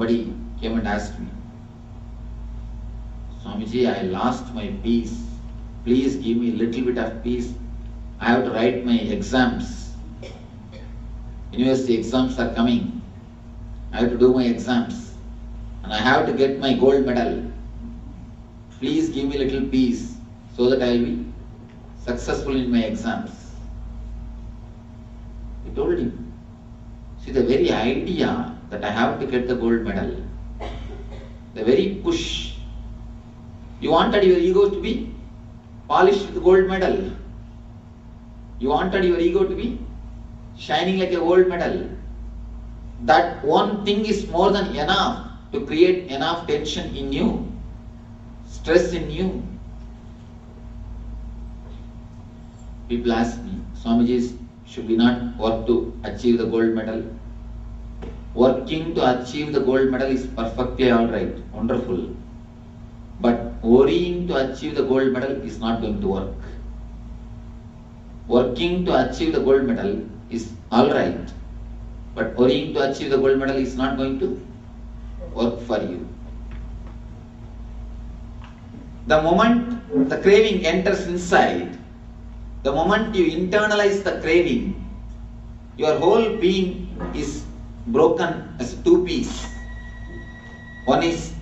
somebody came and asked me, Swamiji, I lost my peace. Please give me a little bit of peace. I have to write my exams. University exams are coming. I have to do my exams. And I have to get my gold medal. Please give me a little peace so that I will be successful in my exams. I told him, see, the very idea that I have to get the gold medal, the very push, you wanted your ego to be polished with the gold medal. You wanted your ego to be shining like a gold medal. That one thing is more than enough to create enough tension in you, stress in you. People ask me, Swamiji, should we not work to achieve the gold medal? Working to achieve the gold medal is perfectly alright, wonderful. But worrying to achieve the gold medal is not going to work. Working to achieve the gold medal is alright, but worrying to achieve the gold medal is not going to work for you. The moment the craving enters inside, the moment you internalize the craving, your whole being is broken as two pieces. One is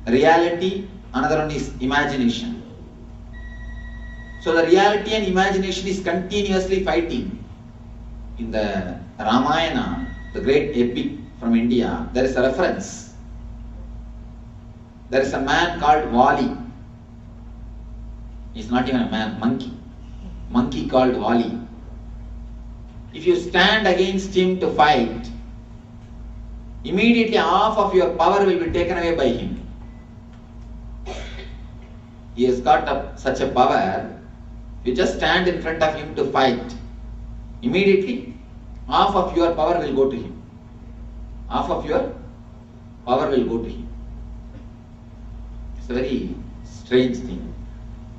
reality, another one is imagination. So the reality and imagination is continuously fighting. In the Ramayana, the great epic from India, there is a reference. There is a man called Vali. He is not even a man, monkey. Monkey called Vali. If you stand against him to fight, immediately half of your power will be taken away by him. He has got such a power, you just stand in front of him to fight. Immediately, half of your power will go to him. Half of your power will go to him. It's a very strange thing.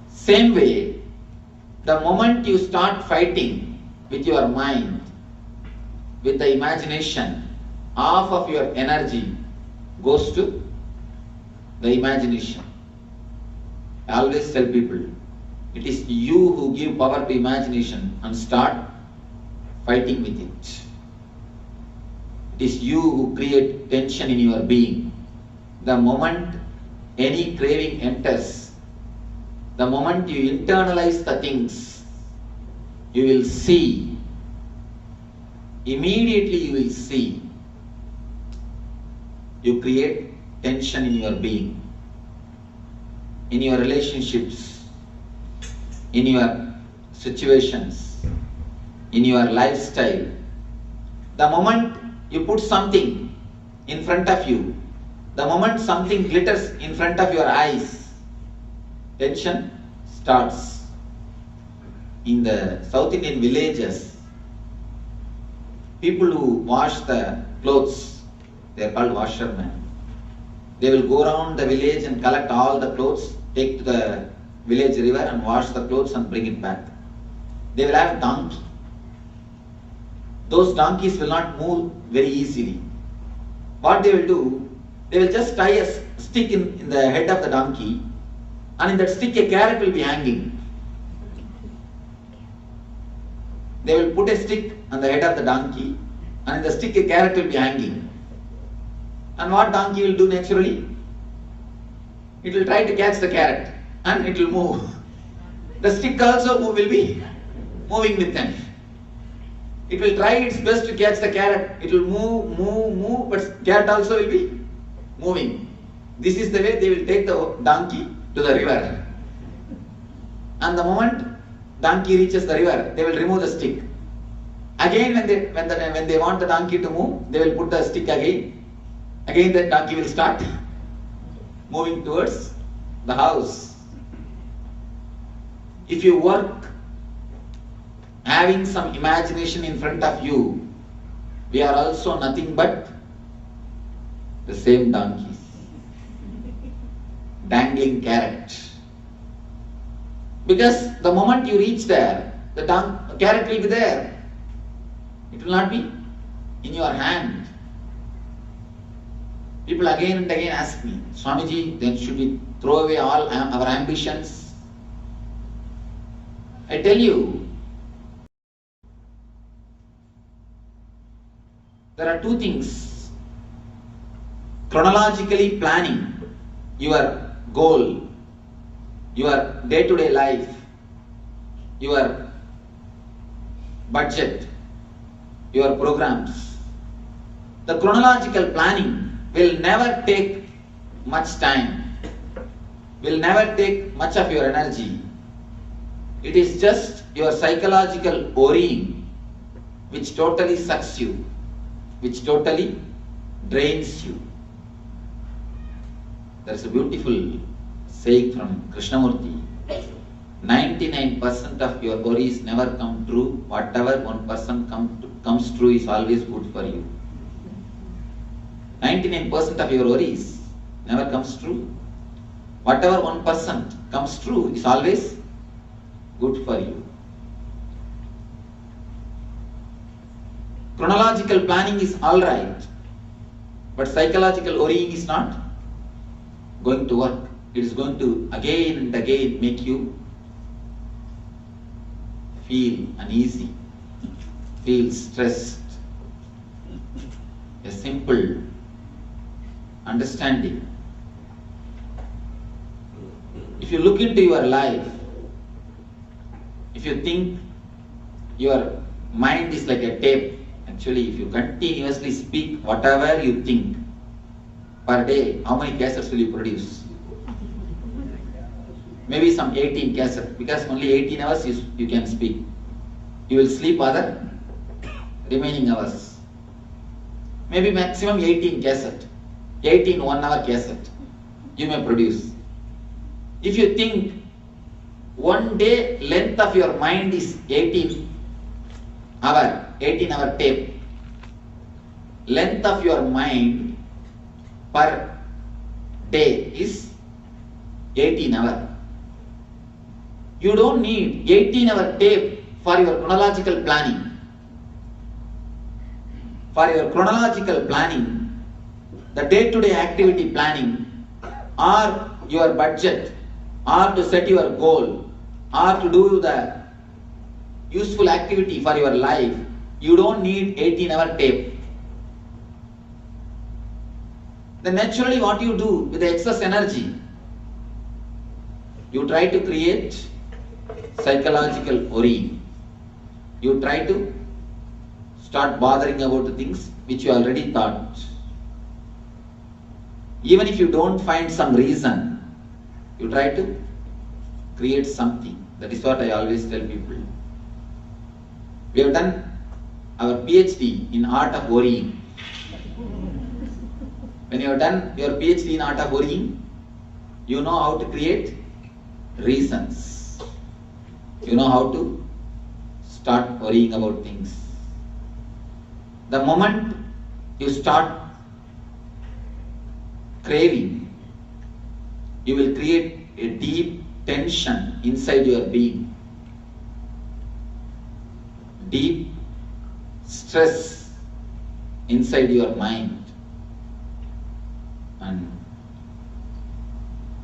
Same way, the moment you start fighting with your mind, with the imagination, half of your energy goes to the imagination. I always tell people, it is you who give power to imagination and start fighting with it. It is you who create tension in your being. The moment any craving enters, the moment you internalize the things, you will see, immediately you will see, you create tension in your being, in your relationships, in your situations, in your lifestyle. The moment you put something in front of you, the moment something glitters in front of your eyes, tension starts. In the South Indian villages, people who wash the clothes, they are called washermen. They will go around the village and collect all the clothes, take to the village river and wash the clothes and bring it back. They will have donkey. Those donkeys will not move very easily. What they will do, they will just tie a stick in the head of the donkey, and in that stick a carrot will be hanging. They will put a stick on the head of the donkey, and in the stick a carrot will be hanging. And what donkey will do naturally? It will try to catch the carrot and it will move. The stick also will be moving with them. It will try its best to catch the carrot. It will move, but carrot also will be moving. This is the way they will take the donkey to the river. And the moment donkey reaches the river, they will remove the stick. Again, when they want the donkey to move, they will put the stick again. Again, the donkey will start moving towards the house. If you work having some imagination in front of you, we are also nothing but the same donkeys, dangling carrot. Because the moment you reach there, the carrot will be there. It will not be in your hand. People again and again ask me, Swamiji, then should we throw away all our ambitions? I tell you, there are two things. Chronologically planning your goal, your day-to-day life, your budget, your programs. The chronological planning will never take much time, will never take much of your energy. It is just your psychological worrying which totally sucks you, which totally drains you. There is a beautiful saying from Krishnamurti. 99% of your worries never come true. Whatever 1% comes true is always good for you. 99% of your worries never comes true. Whatever 1% comes true is always good for you. Chronological planning is alright, but psychological worrying is not going to work. It is going to again and again make you feel uneasy, feel stressed. A simple understanding. If you look into your life, if you think your mind is like a tape, actually if you continuously speak whatever you think per day, how many cassettes will you produce? Maybe some 18 cassettes, because only 18 hours you can speak. You will sleep other remaining hours. Maybe maximum 18 cassette, 18 1-hour cassette you may produce. If you think one day length of your mind is 18 hour tape, length of your mind per day is 18 hour. You don't need 18-hour tape for your chronological planning. For your chronological planning, the day-to-day activity planning, or your budget, or to set your goal, or to do the useful activity for your life, you don't need 18-hour tape. Then naturally what you do with the excess energy, you try to create psychological worry. You try to start bothering about the things which you already thought. Even if you don't find some reason, you try to create something. That is what I always tell people. We have done our PhD in art of worrying. When you have done your PhD in art of worrying, you know how to create reasons. You know how to start worrying about things. The moment you start craving, you will create a deep tension inside your being. Deep stress inside your mind. And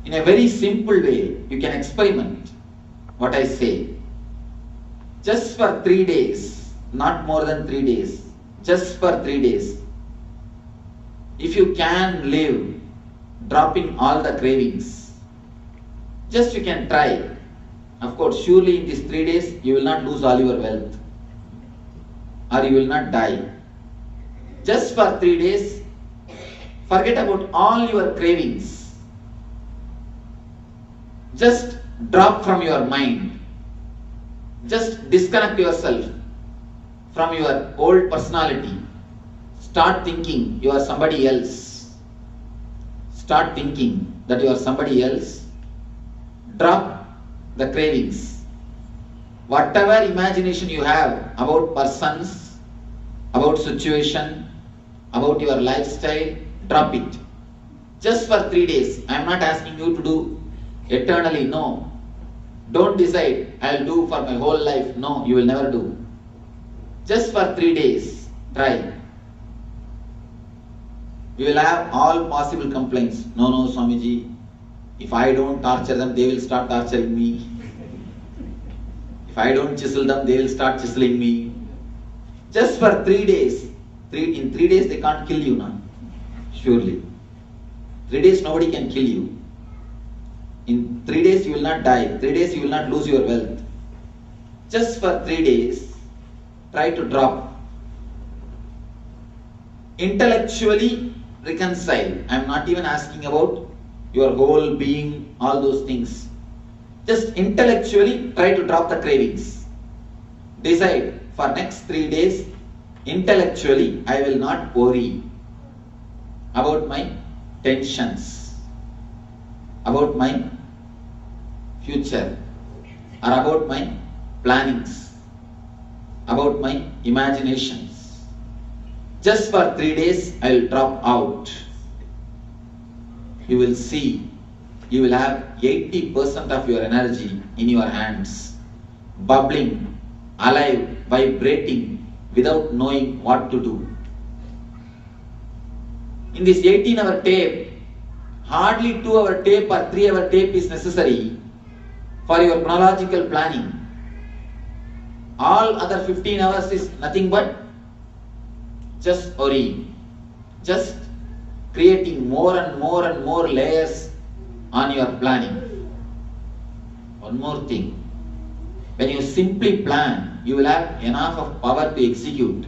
in a very simple way, you can experiment what I say. Just for 3 days, not more than 3 days, just for 3 days. If you can live dropping all the cravings, just you can try. Of course, surely in these 3 days, you will not lose all your wealth, or you will not die. Just for 3 days, forget about all your cravings. Just drop from your mind. Just disconnect yourself from your old personality. Start thinking you are somebody else. Start thinking that you are somebody else. Drop the cravings. Whatever imagination you have about persons, about situation, about your lifestyle, drop it. Just for 3 days. I am not asking you to do eternally, no. Don't decide, I will do for my whole life. No, you will never do. Just for 3 days, try. You will have all possible complaints. No, Swamiji, if I don't torture them, they will start torturing me. If I don't chisel them, they will start chiseling me. Just for 3 days. In 3 days they can't kill you now. Surely. 3 days nobody can kill you. In 3 days you will not die. 3 days you will not lose your wealth. Just for 3 days, try to drop. Intellectually reconcile. I am not even asking about your whole being, all those things. Just intellectually try to drop the cravings. Decide for next 3 days, intellectually I will not worry about my tensions, about my future, or about my plannings, about my imaginations. Just for 3 days I will drop out. You will see, you will have 80% of your energy in your hands, bubbling, alive, vibrating, without knowing what to do. In this 18-hour tape, hardly 2-hour tape or 3-hour tape is necessary for your chronological planning. All other 15 hours is nothing but just worrying, just creating more and more layers on your planning. One more thing, when you simply plan, you will have enough of power to execute.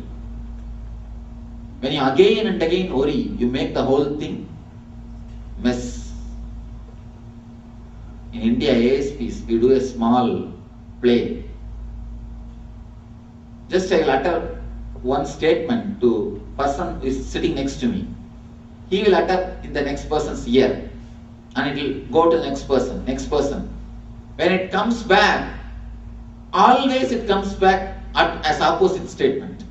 When you again and again worry, you make the whole thing mess. In India, ASPs, we do a small play. Just I will utter one statement to person who is sitting next to me. He will utter in the next person's ear, and it will go to the next person, next person. When it comes back, always it comes back as opposite statement.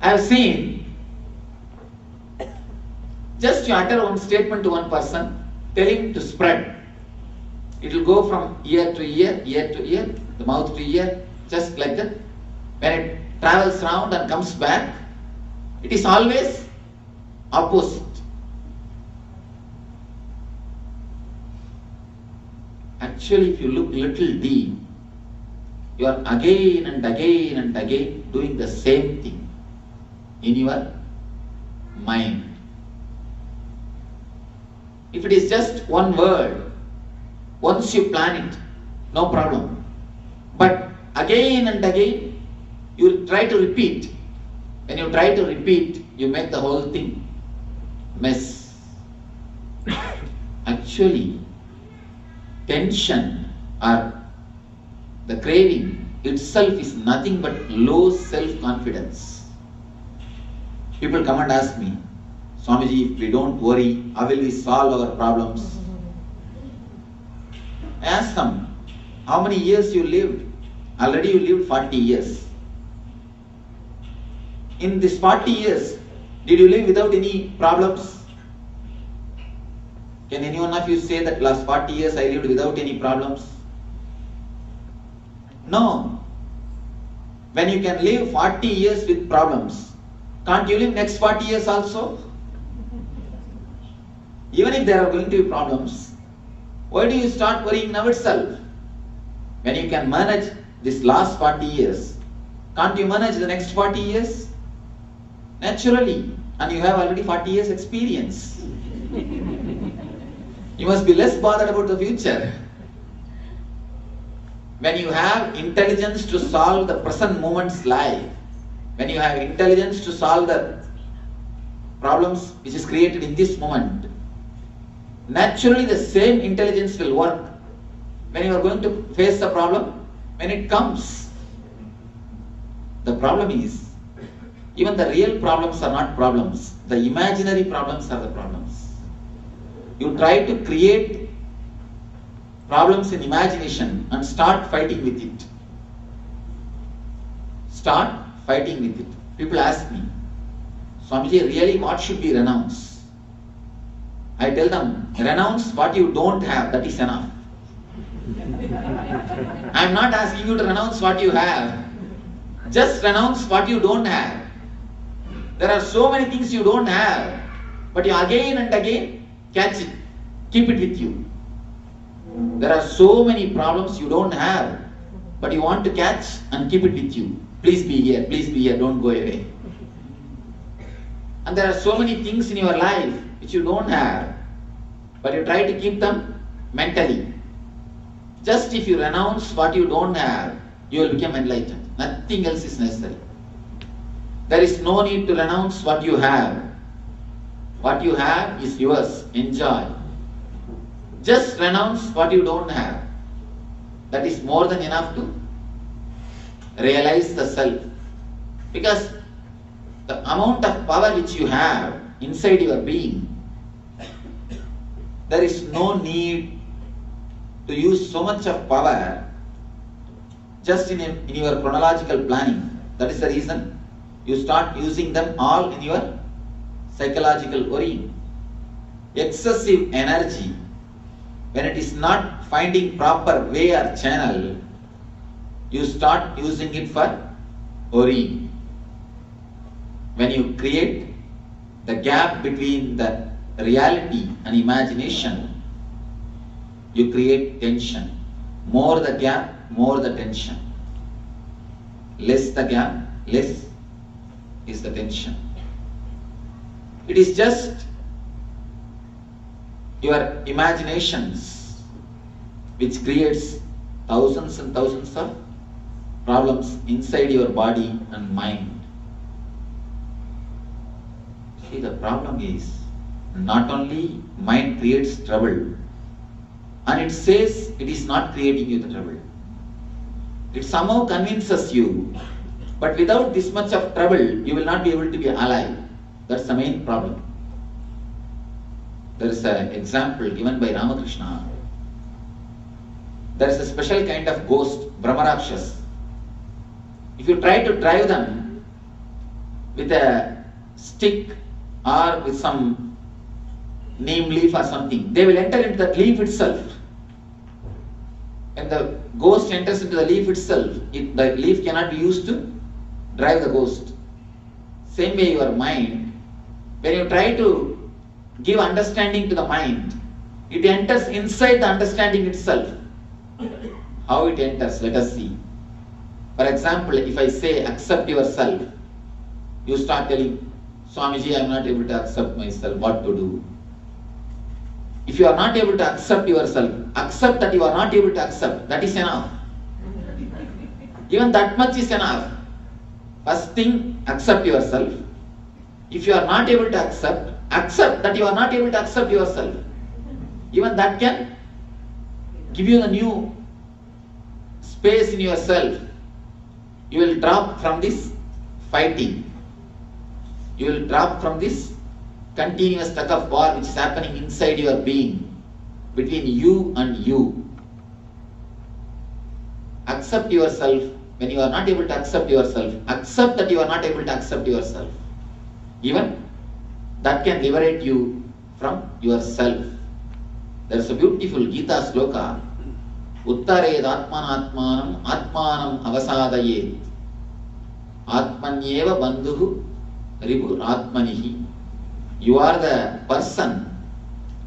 I have seen, just you utter one statement to one person, tell him to spread. It will go from ear to ear, ear to ear, the mouth to ear, just like that. When it travels round and comes back, it is always opposite. Actually, if you look little deep, you are again and again doing the same thing in your mind. If it is just one word, once you plan it, no problem. But again and again, you try to repeat. When you try to repeat, you make the whole thing mess. Actually, tension or the craving itself is nothing but low self-confidence. People come and ask me, Swamiji, if we don't worry, how will we solve our problems? I ask them, how many years you lived? Already you lived 40 years. In this 40 years, did you live without any problems? Can any one of you say that last 40 years I lived without any problems? No. When you can live 40 years with problems, can't you live next 40 years also? Even if there are going to be problems, why do you start worrying now itself? When you can manage this last 40 years, can't you manage the next 40 years? Naturally. And you have already 40 years experience. You must be less bothered about the future. When you have intelligence to solve the present moment's life, when you have intelligence to solve the problems which is created in this moment, naturally the same intelligence will work when you are going to face the problem when it comes. The problem is, even the real problems are not problems. The imaginary problems are the problems. You try to create problems in imagination and start fighting with it. Start fighting with it. People ask me, Swamiji, really what should we renounce? I tell them, renounce what you don't have, that is enough. I am not asking you to renounce what you have. Just renounce what you don't have. There are so many things you don't have, but you again and again catch it, keep it with you. There are so many problems you don't have, but you want to catch and keep it with you. Please be here, don't go away. And there are so many things in your life which you don't have, but you try to keep them mentally. Just if you renounce what you don't have, you will become enlightened. Nothing else is necessary. There is no need to renounce what you have. What you have is yours. Enjoy. Just renounce what you don't have. That is more than enough to realize the self. Because the amount of power which you have inside your being, there is no need to use so much of power just in your chronological planning. That is the reason you start using them all in your psychological worrying. Excessive energy, when it is not finding proper way or channel, you start using it for worrying. When you create the gap between the reality and imagination, you create tension. More the gap, more the tension. Less the gap, less is the tension. It is just your imaginations which creates thousands and thousands of problems inside your body and mind. See, the problem is not only mind creates trouble, and it says it is not creating you the trouble. It somehow convinces you, but without this much of trouble, you will not be able to be alive. That's the main problem. There is an example given by Ramakrishna. There is a special kind of ghost, Brahmarakshas. If you try to drive them with a stick or with some neem leaf or something, they will enter into the leaf itself. When the ghost enters into the leaf itself, the leaf cannot be used to drive the ghost. Same way your mind, when you try to give understanding to the mind, it enters inside the understanding itself. How it enters, let us see. For example, if I say accept yourself, you start telling, Swamiji, I am not able to accept myself, what to do? If you are not able to accept yourself, accept that you are not able to accept, that is enough. Even that much is enough. First thing, accept yourself. If you are not able to accept, accept that you are not able to accept yourself. Even that can give you a new space in yourself. You will drop from this fighting. You will drop from this continuous tug of war which is happening inside your being, between you and you. Accept yourself. When you are not able to accept yourself, accept that you are not able to accept yourself. Even that can liberate you from yourself. There is a beautiful Gita sloka. Uttared atmanatmanam atmanam avasadayet. Atmanyeva bandhuhu ribu atmanihi. You are the person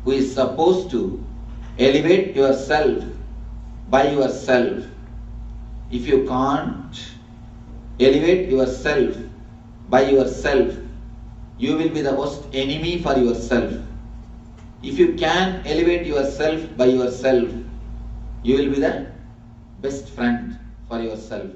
who is supposed to elevate yourself by yourself. If you can't elevate yourself by yourself, you will be the worst enemy for yourself. If you can elevate yourself by yourself, you will be the best friend for yourself.